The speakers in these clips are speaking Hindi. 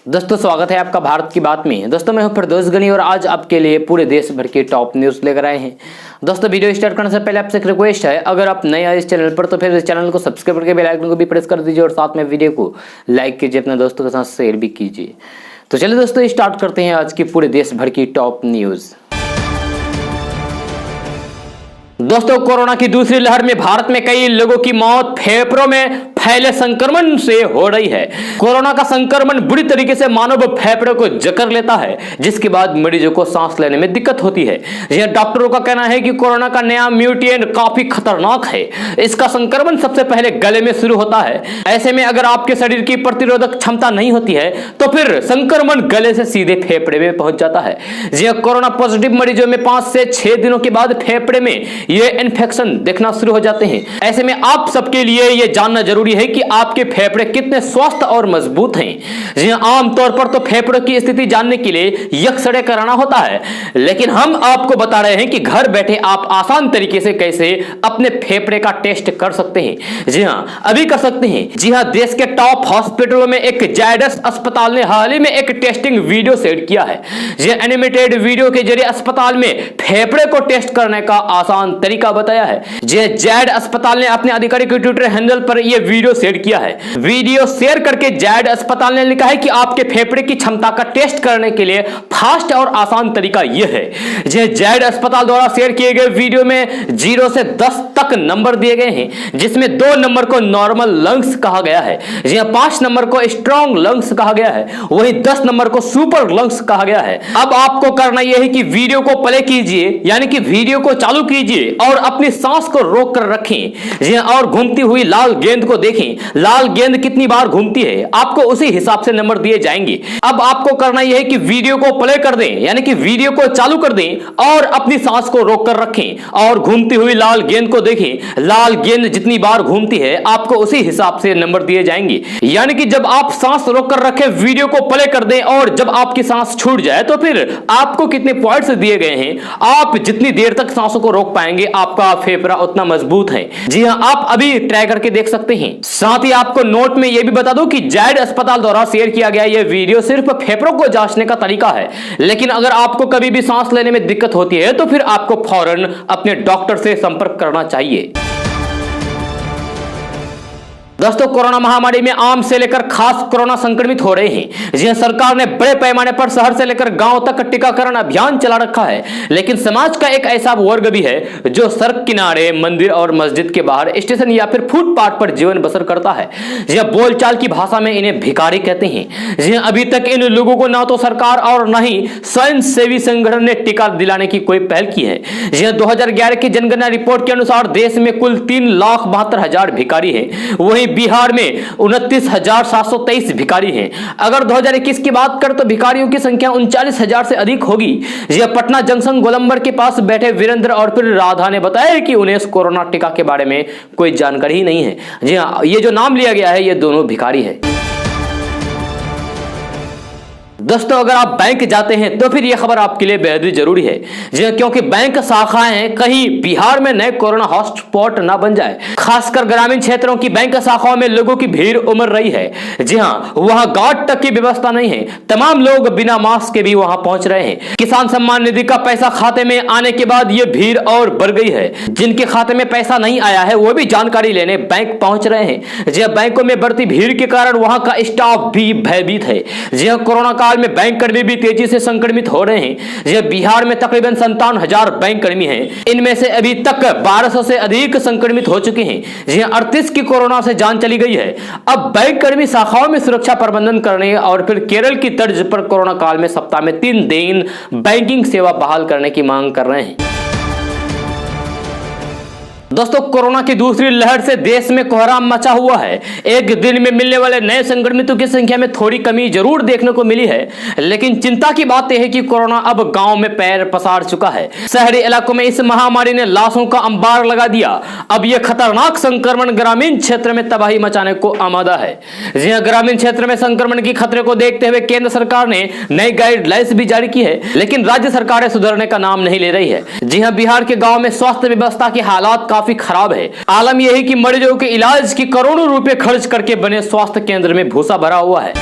दोस्तों स्वागत है आपका भारत की बात में। दोस्तों मैं हूं फिरदौस गनी और आज आपके लिए पूरे देश भर की टॉप न्यूज़ लेकर आए हैं। दोस्तों वीडियो स्टार्ट करने से पहले आपसे एक रिक्वेस्ट है, अगर आप नए आए इस चैनल पर तो फिर इस चैनल को सब्सक्राइब करके बेल आइकन को भी प्रेस कर दीजिए और साथ में वीडियो को लाइक कीजिए, अपने दोस्तों के साथ शेयर भी कीजिए। तो चलिए दोस्तों स्टार्ट करते हैं आज की पूरे देश भर की टॉप न्यूज़। दोस्तों कोरोना की दूसरी लहर में भारत में कई लोगों की मौत फेफड़ों में फैले संक्रमण से हो रही है। कोरोना का संक्रमण बुरी तरीके से मानव फेफड़े को जकड़ लेता है, जिसके बाद मरीजों को सांस लेने में दिक्कत होती है। यह डॉक्टरों का कहना है कि कोरोना का नया म्यूटेंट काफी खतरनाक है। इसका संक्रमण सबसे पहले गले में शुरू होता है। ऐसे में अगर आपके शरीर की प्रतिरोधक क्षमता नहीं होती है तो फिर संक्रमण गले से सीधे फेफड़े में पहुंच जाता है। यह कोरोना पॉजिटिव मरीजों में 5 से 6 दिनों के बाद फेफड़े में ये इन्फेक्शन देखना शुरू हो जाते हैं। ऐसे में आप सबके लिए यह जानना जरूरी है कि आपके फेफड़े कितने स्वस्थ और मजबूत हैं। जी आमतौर पर तो फेफड़ों की स्थिति जानने के लिए एक्सरे कराना होता है, लेकिन हम आपको बता रहे हैं कि घर बैठे आप आसान तरीके से कैसे अपने फेफड़े का टेस्ट कर सकते हैं। जी हां, अभी कर सकते हैं। जी हां, देश के टॉप हॉस्पिटलों में एक जायडस अस्पताल ने हाल ही में एक टेस्टिंग वीडियो शेयर किया है। यह एनिमेटेड वीडियो के जरिए अस्पताल में फेफड़े को टेस्ट करने का आसान तरीका बताया है। जैड अस्पताल ने अपने आधिकारिक ट्विटर हैंडल पर यह वीडियो शेयर किया है। वीडियो शेयर करके जैड अस्पताल ने लिखा है कि आपके फेफड़े की क्षमता का टेस्ट करने के लिए फास्ट और आसान तरीका यह है। जैड अस्पताल द्वारा शेयर किए गए वीडियो में 0 से 10 तक नंबर दिए गए हैं, जिसमें 2 नंबर को नॉर्मल लंग्स कहा गया है, 5 नंबर को स्ट्रॉन्ग लंग्स कहा गया है, वहीं 10 नंबर को सुपर लंग्स कहा गया है। अब आपको करना यह है कि वीडियो को प्ले कीजिए, यानी कि वीडियो को चालू कीजिए और अपनी सांस को रोक कर रखें और घूमती हुई लाल गेंद को देखें। लाल गेंद कितनी बार घूमती है आपको उसी हिसाब से नंबर दिए जाएंगे। अब आपको करना यह है कि वीडियो को प्ले कर दें, यानी कि वीडियो को चालू कर दें और अपनी सांस को रोक कर रखें और घूमती हुई लाल गेंद को देखें। लाल गेंद जितनी बार घूमती है आपको उसी हिसाब से नंबर दिए जाएंगे। यानी कि जब आप सांस रोक कर रखें, वीडियो को प्ले कर दें और जब आपकी सांस छूट जाए तो फिर आपको कितने पॉइंट्स दिए गए हैं। आप जितनी देर तक सांसों को रोक पाएंगे आपका फेफड़ा उतना मजबूत है। जी हां, आप अभी ट्राई करके देख सकते हैं। साथ ही आपको नोट में यह भी बता दूं कि जैड अस्पताल द्वारा शेयर किया गया यह वीडियो सिर्फ फेफड़ों को जांचने का तरीका है, लेकिन अगर आपको कभी भी सांस लेने में दिक्कत होती है तो फिर आपको फौरन अपने डॉक्टर से संपर्क करना चाहिए। दोस्तों कोरोना महामारी में आम से लेकर खास कोरोना संक्रमित हो रहे हैं। जी सरकार ने बड़े पैमाने पर शहर से लेकर गांव तक टीकाकरण अभियान चला रखा है, लेकिन समाज का एक ऐसा वर्ग भी है जो सड़क किनारे, मंदिर और मस्जिद के बाहर, स्टेशन या फिर फुटपाथ पर जीवन बसर करता है। जी बोलचाल की भाषा में इन्हें भिखारी कहते हैं। जी अभी तक इन लोगों को ना तो सरकार और न ही स्वयं सेवी संगठन ने टीका दिलाने की कोई पहल की है। जी 2011 की जनगणना रिपोर्ट के अनुसार देश में कुल 3,72,000 भिखारी हैं। वहीं बिहार में 29,723 भिखारी हैं। अगर 2021 की बात करें तो भिखारियों की संख्या 39,000 से अधिक होगी। यह पटना जंक्शन गोलंबर के पास बैठे वीरेंद्र और फिर राधा ने बताया कि उन्हें इस कोरोना टीका के बारे में कोई जानकारी ही नहीं है। जी हाँ, ये जो नाम लिया गया है ये दोनों भिखारी है। दोस्तों अगर आप बैंक जाते हैं तो फिर यह खबर आपके लिए बेहद जरूरी है, जी क्योंकि बैंक शाखाएं कहीं बिहार में नए कोरोना हॉटस्पॉट ना बन जाए। खासकर ग्रामीण क्षेत्रों की बैंक शाखाओं में लोगों की भीड़ उमड़ रही है। जी हाँ, वहां गार्ड तक की व्यवस्था नहीं है। तमाम लोग बिना मास्क के भी वहां पहुंच रहे हैं। किसान सम्मान निधि का पैसा खाते में आने के बाद ये भीड़ और बढ़ गई है। जिनके खाते में पैसा नहीं आया है वो भी जानकारी लेने बैंक पहुंच रहे हैं। जी बैंकों में बढ़ती भीड़ के कारण वहां का स्टाफ भी भयभीत है। जी कोरोना में बैंक कर्मी भी तेजी से संक्रमित हो रहे हैं। यह बिहार में तकरीबन 57,000 बैंक कर्मी हैं। इनमें से अभी तक 1200 से अधिक संक्रमित हो चुके हैं। यह 38 की कोरोना से जान चली गई है। अब बैंक कर्मी शाखाओं में सुरक्षा प्रबंधन करने और फिर केरल की तर्ज पर कोरोना काल में सप्ताह में 3 दिन बैंकिंग सेवा बहाल करने की मांग कर रहे हैं। दोस्तों कोरोना की दूसरी लहर से देश में कोहराम मचा हुआ है। एक दिन में मिलने वाले नए संक्रमितों की संख्या में थोड़ी कमी जरूर देखने को मिली है, लेकिन चिंता की बात यह है कि कोरोना अब गांव में पैर पसार चुका है। शहरी इलाकों में इस महामारी ने लाशों का अंबार लगा दिया। अब यह खतरनाक संक्रमण ग्रामीण क्षेत्र में तबाही मचाने को आमादा है। जी हां, ग्रामीण क्षेत्र में संक्रमण की खतरे को देखते हुए केंद्र सरकार ने नई गाइडलाइंस भी जारी की है, लेकिन राज्य सरकारें सुधरने का नाम नहीं ले रही है। जी हां, बिहार के गांव में स्वास्थ्य व्यवस्था के हालात काफी खराब है। आलम यह है कि मरीजों के इलाज की करोड़ों रुपए खर्च करके बने स्वास्थ्य केंद्र में भूसा भरा हुआ है।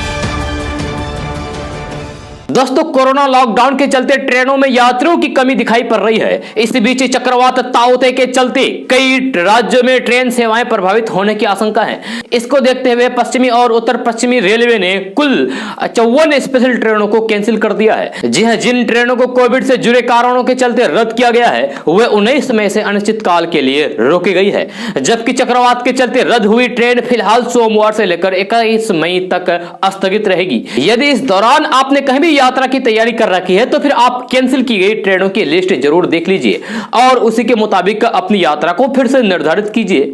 दोस्तों, कोरोना लॉकडाउन के चलते ट्रेनों में यात्रियों की कमी दिखाई पड़ रही है। इस बीच चक्रवात ताउते के चलते कई राज्यों में ट्रेन सेवाएं प्रभावित होने की आशंका है। इसको देखते हुए पश्चिमी और उत्तर पश्चिमी रेलवे ने कुल 54 स्पेशल ट्रेनों को कैंसिल कर दिया है। जी हां, जिन ट्रेनों को कोविड से जुड़े कारणों के चलते रद्द किया गया है वे 19 मई से अनिश्चित काल के लिए रोकी गई है, जबकि चक्रवात के चलते रद्द हुई ट्रेन फिलहाल सोमवार से लेकर 21 मई तक स्थगित रहेगी। यदि इस दौरान आपने कहीं भी यात्रा की तैयारी कर रखी है तो फिर आप कैंसिल की गई ट्रेनों की लिस्ट जरूर देख लीजिए और उसी के मुताबिक अपनी यात्रा को फिर से निर्धारित कीजिए।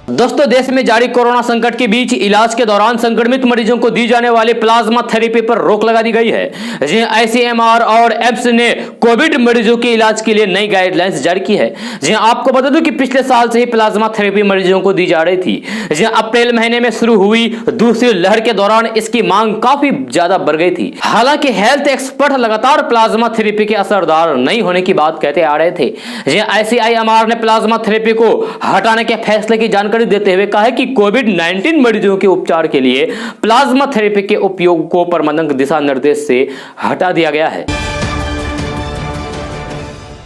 दोस्तों, देश में जारी कोरोना संकट के बीच इलाज के दौरान संक्रमित मरीजों को दी जाने वाली प्लाज्मा थेरेपी पर रोक लगा दी गई है। जी आईसीएमआर और एम्स ने कोविड मरीजों के इलाज के लिए नई गाइडलाइंस जारी की है। जी आपको बता दूं कि पिछले साल से ही प्लाज्मा थेरेपी मरीजों को दी जा रही थी। जी अप्रैल महीने में शुरू हुई दूसरी लहर के दौरान इसकी मांग काफी ज्यादा बढ़ गई थी। हालांकि हेल्थ एक्सपर्ट लगातार प्लाज्मा थेरेपी के असरदार नहीं होने की बात कहते आ रहे थे। जी आईसीएमआर ने प्लाज्मा थेरेपी को हटाने के फैसले की जानकारी देते हुए कहा है कि कोविड-19 मरीजों के उपचार के लिए प्लाज्मा थेरेपी के उपयोग को प्रबंधक दिशा निर्देश से हटा दिया गया है।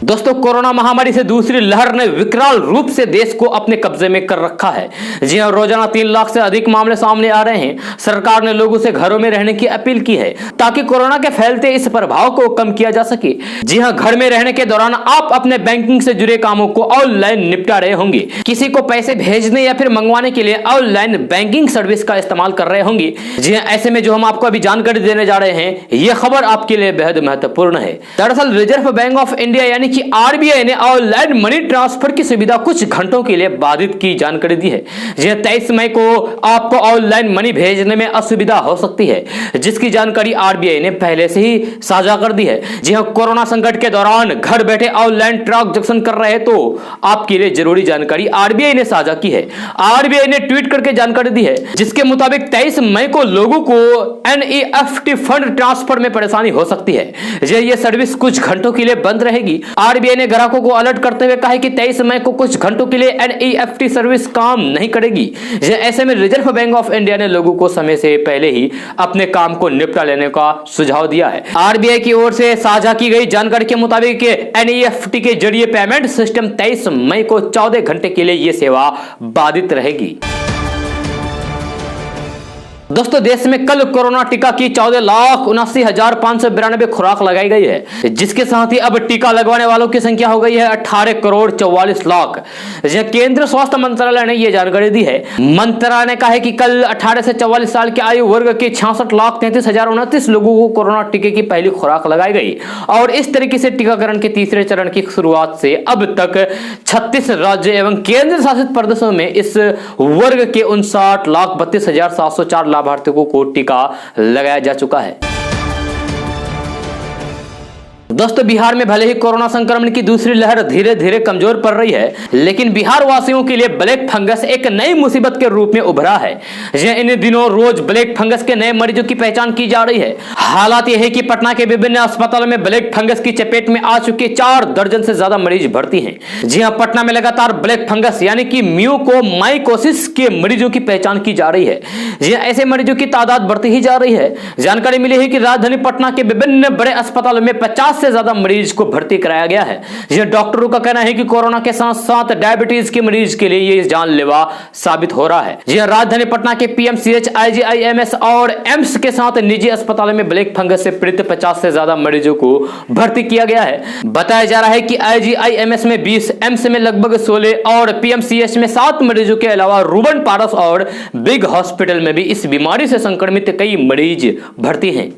दोस्तों, कोरोना महामारी से दूसरी लहर ने विकराल रूप से देश को अपने कब्जे में कर रखा है। जी हां, रोजाना 3 लाख से अधिक मामले सामने आ रहे हैं। सरकार ने लोगों से घरों में रहने की अपील की है ताकि कोरोना के फैलते इस प्रभाव को कम किया जा सके। जी हां, घर में रहने के दौरान आप अपने बैंकिंग से जुड़े कामों को ऑनलाइन निपटा रहे होंगे। किसी को पैसे भेजने या फिर मंगवाने के लिए ऑनलाइन बैंकिंग सर्विस का इस्तेमाल कर रहे होंगे। जी हां, ऐसे में जो हम आपको अभी जानकारी देने जा रहे हैं यह खबर आपके लिए बेहद महत्वपूर्ण है। दरअसल रिजर्व बैंक ऑफ इंडिया यानी कि आरबीआई ने ऑनलाइन मनी ट्रांसफर की सुविधा कुछ घंटों के लिए बाधित की जानकारी दी है। 23 मई को आपको ऑनलाइन मनी भेजने में असुविधा हो सकती है, जिसकी जानकारी आरबीआई ने पहले से ही साझा कर दी है। जी हां, कोरोना संकट के दौरान घर बैठे ऑनलाइन ट्रांजैक्शन कर रहे हैं तो आपके लिए जरूरी जानकारी आरबीआई ने साझा की है। आरबीआई ने ट्वीट करके जानकारी दी है जिसके मुताबिक 23 मई को लोगों को एनईएफटी फंड ट्रांसफर में परेशानी हो सकती है। यह सर्विस कुछ घंटों के लिए बंद रहेगी। आरबीआई ने ग्राहकों को अलर्ट करते हुए कहा है कि 23 मई को कुछ घंटों के लिए एनईएफटी सर्विस काम नहीं करेगी। ऐसे में रिजर्व बैंक ऑफ इंडिया ने लोगों को समय से पहले ही अपने काम को निपटा लेने का सुझाव दिया है। आरबीआई की ओर से साझा की गई जानकारी के मुताबिक एनईएफटी के जरिए पेमेंट सिस्टम 23 मई को 14 घंटे के लिए यह सेवा बाधित रहेगी। दोस्तों, देश में कल कोरोना टीका की 14,79,592 खुराक लगाई गई है, जिसके साथ ही अब टीका लगवाने वालों की संख्या हो गई है 18,44,00,000। केंद्रीय स्वास्थ्य मंत्रालय ने यह जानकारी दी है। मंत्रालय ने कहा है कि कल 18 से 44 साल के आयु वर्ग के 66,33,029 लोगों को कोरोना टीके की पहली खुराक लगाई गई और इस तरीके से टीकाकरण के तीसरे चरण की शुरुआत से अब तक 36 राज्य एवं केंद्र शासित प्रदेशों में इस वर्ग के 59,32,704 लाभार्थियों को टीका लगाया जा चुका है। दोस्तों, बिहार में भले ही कोरोना संक्रमण की दूसरी लहर धीरे धीरे कमजोर पड़ रही है, लेकिन बिहार वासियों के लिए ब्लैक फंगस एक नई मुसीबत के रूप में उभरा है। इन दिनों रोज ब्लैक फंगस के नए मरीजों की पहचान की जा रही है। हालात यह है कि पटना के विभिन्न अस्पतालों में ब्लैक फंगस की चपेट में आ चुके 4 दर्जन से ज्यादा मरीज भर्ती हैं। जी हां, पटना में लगातार ब्लैक फंगस यानी कि म्यूकोमाइकोसिस के मरीजों की पहचान की जा रही है। जी हां, ऐसे मरीजों की तादाद बढ़ती ही जा रही है। जानकारी मिली है कि राजधानी पटना के विभिन्न बड़े अस्पतालों में 50 से ज्यादा मरीज को भर्ती कराया गया है। यह डॉक्टरों का कहना है कि कोरोना के साथ साथ डायबिटीज के मरीज के लिए यह जानलेवा साबित हो रहा है। यह राजधानी पटना के पीएमसीएच, आईजीआईएमएस और एम्स के साथ निजी अस्पतालों में ब्लैक फंगस से पीड़ित 50 से ज्यादा मरीजों को भर्ती किया गया है। बताया जा रहा है कि आईजीआईएमएस में 20, एम्स में लगभग 16 और पीएमसीएच में 7 मरीजों के अलावा रूबन पारस और बिग हॉस्पिटल में भी इस बीमारी से संक्रमित कई मरीज भर्ती हैं।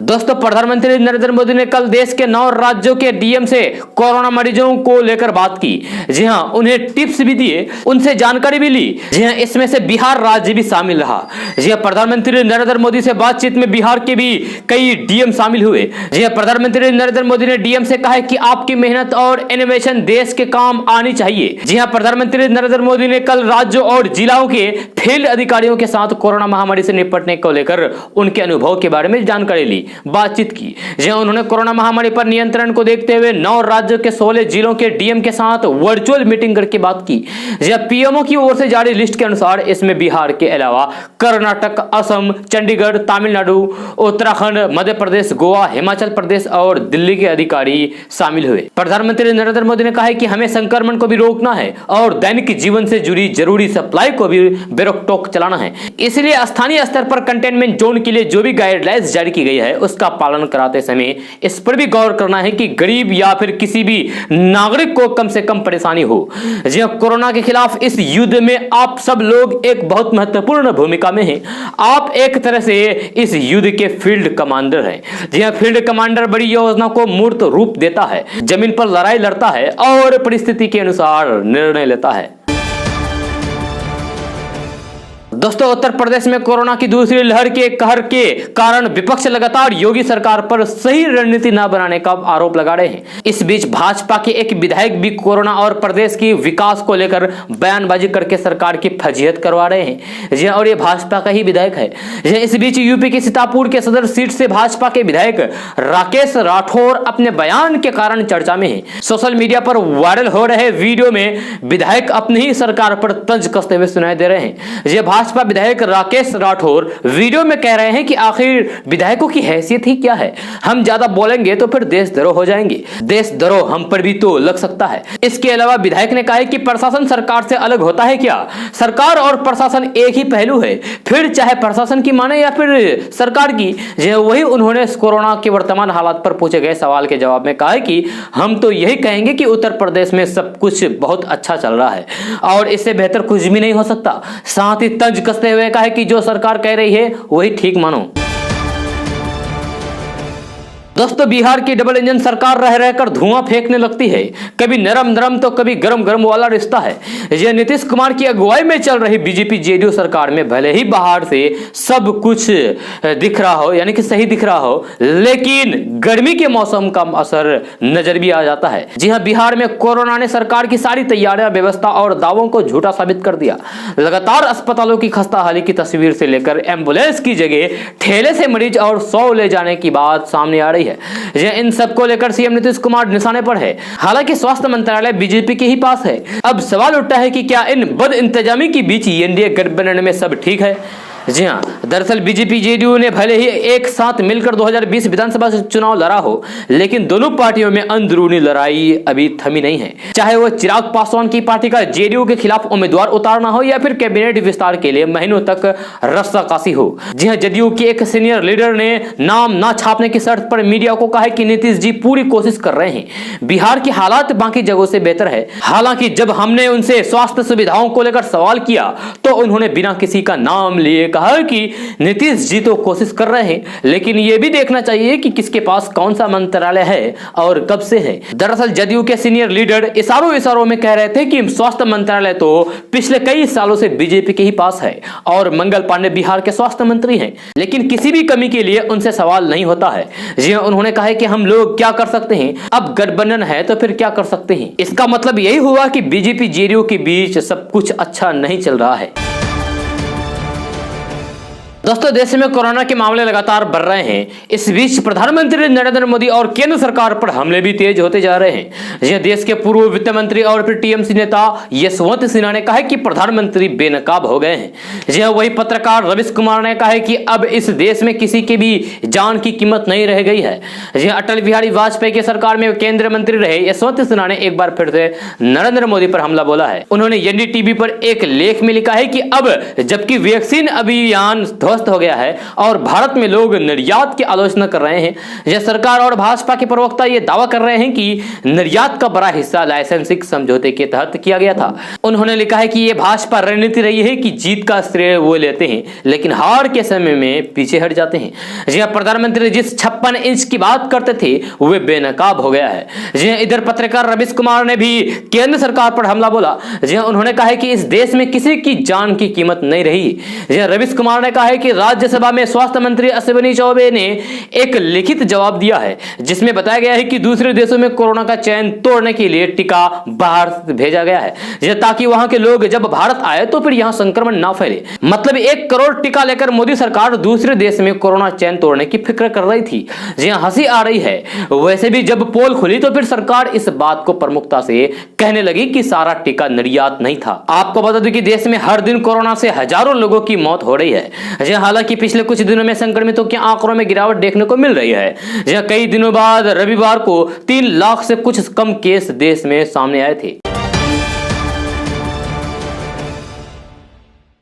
दोस्तों, प्रधानमंत्री नरेंद्र मोदी ने कल देश के 9 राज्यों के डीएम से कोरोना मरीजों को लेकर बात की। जी हां, उन्हें टिप्स भी दिए, उनसे जानकारी भी ली। जी हां, इसमें से बिहार राज्य भी शामिल रहा। जी हां, प्रधानमंत्री नरेंद्र मोदी से बातचीत में बिहार के भी कई डीएम शामिल हुए। जी हां, प्रधानमंत्री नरेंद्र मोदी ने डीएम से कहा कि आपकी मेहनत और इनोवेशन देश के काम आनी चाहिए। जी हां, प्रधानमंत्री नरेंद्र मोदी ने कल राज्यों और जिलों के फील्ड अधिकारियों के साथ कोरोना महामारी से निपटने को लेकर उनके अनुभव के बारे में जानकारी ली। बातचीत की। जहां उन्होंने कोरोना महामारी पर नियंत्रण को देखते हुए 9 राज्यों के 16 जिलों के डीएम के साथ वर्चुअल मीटिंग करके बात की। जहां पीएमओ की ओर से जारी लिस्ट के अनुसार इसमें बिहार के अलावा कर्नाटक, असम, चंडीगढ़, तमिलनाडु, उत्तराखंड, मध्य प्रदेश, गोवा, हिमाचल प्रदेश और दिल्ली के अधिकारी शामिल हुए। प्रधानमंत्री नरेंद्र मोदी ने कहा है कि हमें संक्रमण को भी रोकना है और दैनिक जीवन से जुड़ी जरूरी सप्लाई को भी बेरोक-टोक चलाना है। इसलिए स्थानीय स्तर पर कंटेनमेंट जोन के लिए जो भी गाइडलाइंस जारी की गई है उसका पालन कराते समय इस पर भी गौर करना है कि गरीब या फिर किसी भी नागरिक को कम से कम परेशानी हो। जी हां, कोरोना के खिलाफ इस युद्ध में आप सब लोग एक बहुत महत्वपूर्ण भूमिका में हैं। आप एक तरह से इस युद्ध के फील्ड कमांडर हैं। जी हां, फील्ड कमांडर बड़ी योजना को मूर्त रूप देता है, जमीन पर लड़ाई लड़ता है और परिस्थिति के अनुसार निर्णय लेता है। दोस्तों, उत्तर प्रदेश में कोरोना की दूसरी लहर के कहर के कारण विपक्ष लगातार योगी सरकार पर सही रणनीति न बनाने का आरोप लगा रहे हैं। इस बीच भाजपा के एक विधायक भी कोरोना और प्रदेश की विकास को लेकर बयानबाजी करके सरकार की फजीहत करवा रहे हैं। जी और ये भाजपा का ही विधायक है। इस बीच यूपी के सीतापुर के सदर सीट से भाजपा के विधायक राकेश राठौर अपने बयान के कारण चर्चा में है। सोशल मीडिया पर वायरल हो रहे वीडियो में विधायक अपनी ही सरकार पर तंज कसते हुए सुनाई दे रहे हैं। भाजपा विधायक राकेश राठौर वीडियो में कह रहे हैं कि आखिर विधायकों की हैसियत ही क्या है, हम ज्यादा बोलेंगे तो फिर देशद्रोह हो जाएंगे, देशद्रोह हम पर भी तो लग सकता है। इसके अलावा विधायक ने कहा है कि प्रशासन सरकार से अलग होता है क्या? सरकार और प्रशासन एक ही पहलू है, फिर चाहे प्रशासन की माने या फिर सरकार की। वही उन्होंने कोरोना के वर्तमान हालात पर पूछे गए सवाल के जवाब में कहा है कि हम तो यही कहेंगे कि उत्तर प्रदेश में सब कुछ बहुत अच्छा चल रहा है और इससे बेहतर कुछ भी नहीं हो सकता। साथ ही तंज कसते हुए कहा कि जो सरकार कह रही है वही ठीक मानो। दोस्तों, बिहार की डबल इंजन सरकार रह रहकर धुआं फेंकने लगती है। कभी नरम नरम तो कभी गरम गरम वाला रिश्ता है। यह नीतीश कुमार की अगुवाई में चल रही बीजेपी जेडीयू सरकार में भले ही बाहर से सब कुछ दिख रहा हो, यानी कि सही दिख रहा हो, लेकिन गर्मी के मौसम का असर नजर भी आ जाता है। जी हां, बिहार में कोरोना ने सरकार की सारी तैयारियां, व्यवस्था और दावों को झूठा साबित कर दिया। लगातार अस्पतालों की खस्ताहाली की तस्वीर से लेकर एम्बुलेंस की जगह ठेले से मरीज और 100 ले जाने की बात सामने आ रही है। इन सब को लेकर सीएम नीतीश कुमार निशाने पर है। हालांकि स्वास्थ्य मंत्रालय बीजेपी के ही पास है। अब सवाल उठता है कि क्या इन बद इंतजामी के बीच एनडीए गठबंधन में सब ठीक है? जी हाँ, दरअसल बीजेपी जेडीयू ने भले ही एक साथ मिलकर 2020 विधानसभा चुनाव लड़ा हो, लेकिन दोनों पार्टियों में अंदरूनी लड़ाई अभी थमी नहीं है। चाहे वो चिराग पासवान की पार्टी का जेडीयू के खिलाफ उम्मीदवार उतारना हो या फिर कैबिनेट विस्तार के लिए महीनों तक रस्साकसी हो। जी हाँ, जदयू के एक सीनियर लीडर ने नाम ना छापने की शर्त पर मीडिया को कहा कि नीतीश जी पूरी कोशिश कर रहे हैं, बिहार की हालात बाकी जगहों से बेहतर है। हालांकि जब हमने उनसे स्वास्थ्य सुविधाओं को लेकर सवाल किया तो उन्होंने बिना किसी का नाम लिए कहा कि नीतीश जी तो कोशिश कर रहे हैं, लेकिन यह भी देखना चाहिए कि किसके पास कौन सा मंत्रालय है और कब से है। दरअसल जदयू के सीनियर लीडर इशारों में कह रहे थे कि स्वास्थ्य मंत्रालय तो पिछले कई सालों से बीजेपी के ही पास है और मंगल पांडे बिहार के स्वास्थ्य मंत्री हैं, लेकिन किसी भी कमी के लिए उनसे सवाल नहीं होता है। जी उन्होंने कहा कि हम लोग क्या कर सकते हैं, अब गठबंधन है तो फिर क्या कर सकते हैं। इसका मतलब यही हुआ कि बीजेपी जेडीयू के बीच सब कुछ अच्छा नहीं चल रहा है। दोस्तों, देश में कोरोना के मामले लगातार बढ़ रहे हैं। इस बीच प्रधानमंत्री नरेंद्र मोदी और केंद्र सरकार पर हमले भी तेज होते जा रहे हैं। यह देश के पूर्व वित्त मंत्री और फिर टीएमसी नेता यशवंत सिन्हा ने कहा है कि प्रधानमंत्री बेनकाब हो गए हैं। यह वही पत्रकार रवीश कुमार ने कहा है कि अब इस देश में किसी की भी जान की कीमत नहीं रह गई है। यह अटल बिहारी वाजपेयी की सरकार में केंद्रीय मंत्री रहे यशवंत सिन्हा ने एक बार फिर से नरेंद्र मोदी पर हमला बोला है। उन्होंने एनडीटीवी पर एक लेख में लिखा है कि अब जबकि वैक्सीन अभियान हो गया है और भारत में लोग निर्यात की आलोचना कर रहे हैं, यह सरकार और भाजपा के प्रवक्ता यह दावा कर रहे हैं कि निर्यात का बड़ा हिस्सा लाइसेंसिंग समझौते के तहत किया गया था। उन्होंने लिखा है कि यह भाजपा रणनीति रही है कि जीत का श्रेय वो लेते हैं लेकिन हार के समय में पीछे हट जाते हैं। जी प्रधानमंत्री जिस 56 इंच की बात करते थे वे बेनकाब हो गया है। जी इधर पत्रकार रवीश कुमार ने भी केंद्र सरकार पर हमला बोला। जी उन्होंने कहा है कि इस देश में किसी की जान की कीमत नहीं रही। जी रवीश कुमार ने कहा है कि राज्यसभा में स्वास्थ्य मंत्री अश्विनी चौबे ने एक लिखित जवाब दिया है, जिसमें बताया गया है कि दूसरे देशों में कोरोना का चैन तोड़ने के लिए टीका बाहर से भेजा गया है, ताकि वहां के लोग जब भारत आए तो फिर यहां संक्रमण ना फैले। मतलब 1 करोड़ टीका लेकर मोदी सरकार दूसरे देश में कोरोना चैन तोड़ने की फिक्र कर रही थी। जी हां, हंसी आ रही है। वैसे भी जब पोल खुली तो फिर सरकार इस बात को प्रमुखता से कहने लगी कि सारा टीका निर्यात नहीं था। आपको बता दूं कि देश में हर दिन कोरोना से हजारों लोगों की मौत हो रही है। जी हालांकि पिछले कुछ दिनों में संक्रमितों के आंकड़ों में गिरावट देखने को मिल रही है। जी कई दिनों बाद रविवार को 3 लाख से कुछ कम केस देश में सामने आए थे।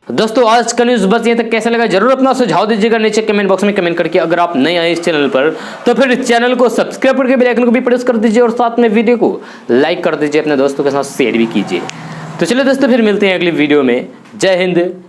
दोस्तों आज का न्यूज़ बस ये तक। कैसा लगा जरूर अपना सुझाव दीजिएगा नीचे कमेंट बॉक्स में कमेंट करके। अगर आप नए आए इस चैनल पर तो फिर चैनल को सब्सक्राइब करके बेल आइकन को भी प्रेस कर दीजिए और साथ में वीडियो को लाइक कर दीजिए, अपने दोस्तों के साथ शेयर भी कीजिए। तो चलिए दोस्तों फिर मिलते हैं अगली वीडियो में। जय हिंद।